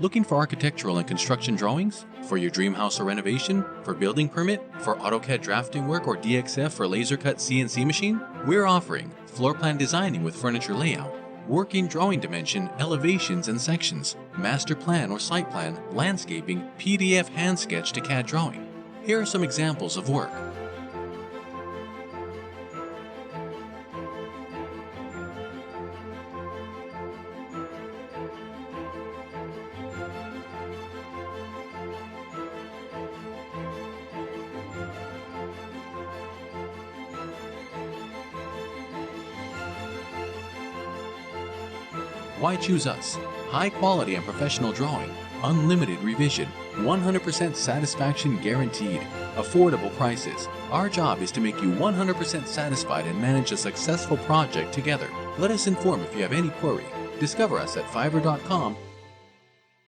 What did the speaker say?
Looking for architectural and construction drawings? For your dream house or renovation? For building permit? For AutoCAD drafting work or DXF for laser cut CNC machine? We're offering floor plan designing with furniture layout, working drawing dimension, elevations and sections, master plan or site plan, landscaping, PDF hand sketch to CAD drawing. Here are some examples of work. Why choose us? High quality and professional drawing, unlimited revision, 100% satisfaction guaranteed, affordable prices. Our job is to make you 100% satisfied and manage a successful project together. Let us inform if you have any query. Discover us at fiverr.com